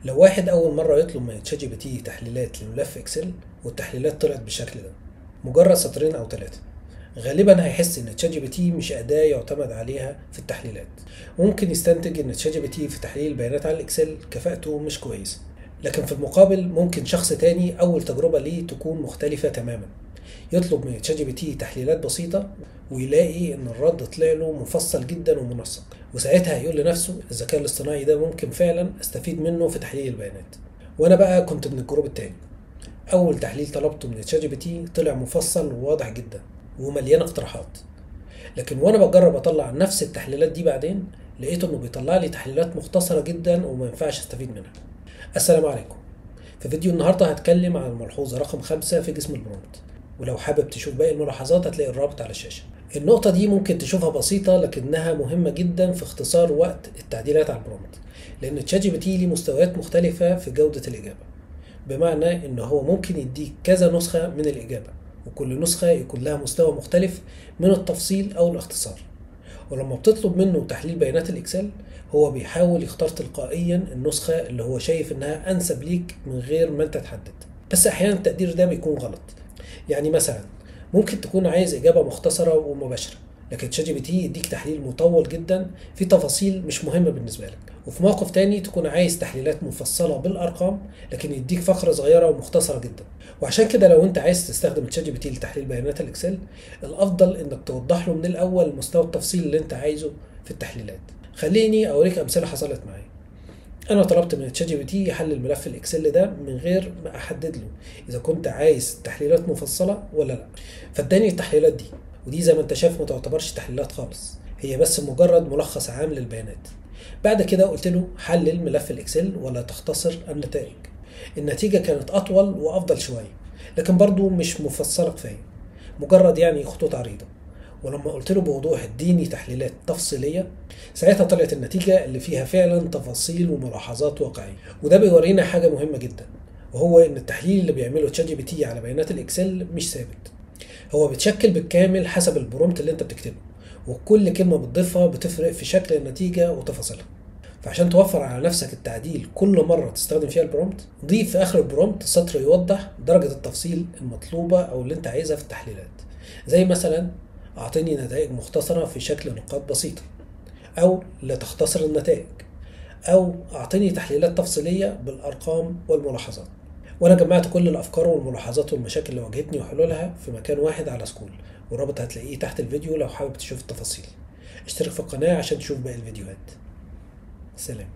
لو واحد أول مرة يطلب من تشات جي بي تي تحليلات لملف إكسل والتحليلات طلعت بالشكل ده، مجرد سطرين أو ثلاثة، غالبا هيحس إن تشات جي بي تي مش أداة يعتمد عليها في التحليلات. ممكن يستنتج إن تشات جي بي تي في تحليل البيانات على الإكسل كفاءته مش كويسة. لكن في المقابل ممكن شخص تاني أول تجربة ليه تكون مختلفة تماما، يطلب من تشات جي بي تي تحليلات بسيطة ويلاقي إن الرد طلع له مفصل جدا ومنسق، وساعتها هيقول لنفسه الذكاء الاصطناعي ده ممكن فعلا استفيد منه في تحليل البيانات. وانا بقى كنت من الجروب التاني. اول تحليل طلبته من تشات جي بي تي طلع مفصل وواضح جدا ومليان اقتراحات، لكن وانا بجرب اطلع نفس التحليلات دي بعدين لقيت انه بيطلع لي تحليلات مختصرة جدا وما ينفعش استفيد منها. السلام عليكم. في فيديو النهاردة هتكلم عن الملحوظة رقم 5 في جسم البرومبت، ولو حابب تشوف باقي الملاحظات هتلاقي الرابط على الشاشة. النقطة دي ممكن تشوفها بسيطة لكنها مهمة جدا في اختصار وقت التعديلات على البرومبت، لأن تشات جي بي تي ليه مستويات مختلفة في جودة الإجابة. بمعنى إن هو ممكن يديك كذا نسخة من الإجابة، وكل نسخة يكون لها مستوى مختلف من التفصيل أو الاختصار. ولما بتطلب منه تحليل بيانات الإكسل هو بيحاول يختار تلقائيا النسخة اللي هو شايف إنها أنسب ليك من غير ما أنت تحدد. بس أحيانا التقدير ده بيكون غلط. يعني مثلا ممكن تكون عايز إجابة مختصرة ومباشرة، لكن تشات جي بي تي يديك تحليل مطول جدا في تفاصيل مش مهمة بالنسبة لك. وفي موقف تاني تكون عايز تحليلات مفصلة بالأرقام لكن يديك فقرة صغيرة ومختصرة جدا. وعشان كده لو انت عايز تستخدم تشات جي بي تي لتحليل بيانات الإكسل، الأفضل إنك توضح له من الأول مستوى التفصيل اللي انت عايزه في التحليلات. خليني أوريك أمثلة حصلت معايا. انا طلبت من تشات جي بي تي يحلل ملف الاكسل ده من غير ما احدد له اذا كنت عايز تحليلات مفصله ولا لا، فاداني التحليلات دي. ودي زي ما انت شايف ما تعتبرش تحليلات خالص، هي بس مجرد ملخص عام للبيانات. بعد كده قلت له حلل ملف الاكسل ولا تختصر النتائج. النتيجه كانت اطول وافضل شويه، لكن برضو مش مفصله كفايه، مجرد يعني خطوط عريضه. ولما قلت له بوضوح اديني تحليلات تفصيليه، ساعتها طلعت النتيجه اللي فيها فعلا تفاصيل وملاحظات واقعيه. وده بيورينا حاجه مهمه جدا، وهو ان التحليل اللي بيعمله تشات جي بي تي على بيانات الاكسل مش ثابت، هو بيتشكل بالكامل حسب البرومت اللي انت بتكتبه، وكل كلمه بتضيفها بتفرق في شكل النتيجه وتفاصيلها. فعشان توفر على نفسك التعديل كل مرة تستخدم فيها البرومت، ضيف في آخر البرومت سطر يوضح درجة التفصيل المطلوبة أو اللي أنت عايزها في التحليلات. زي مثلا أعطيني نتائج مختصرة في شكل نقاط بسيطة، أو لا تختصر النتائج، أو أعطيني تحليلات تفصيلية بالأرقام والملاحظات. وأنا جمعت كل الأفكار والملاحظات والمشاكل اللي واجهتني وحلولها في مكان واحد على سكول، والرابط هتلاقيه تحت الفيديو لو حابب تشوف التفاصيل. اشترك في القناة عشان تشوف باقي الفيديوهات. سلام.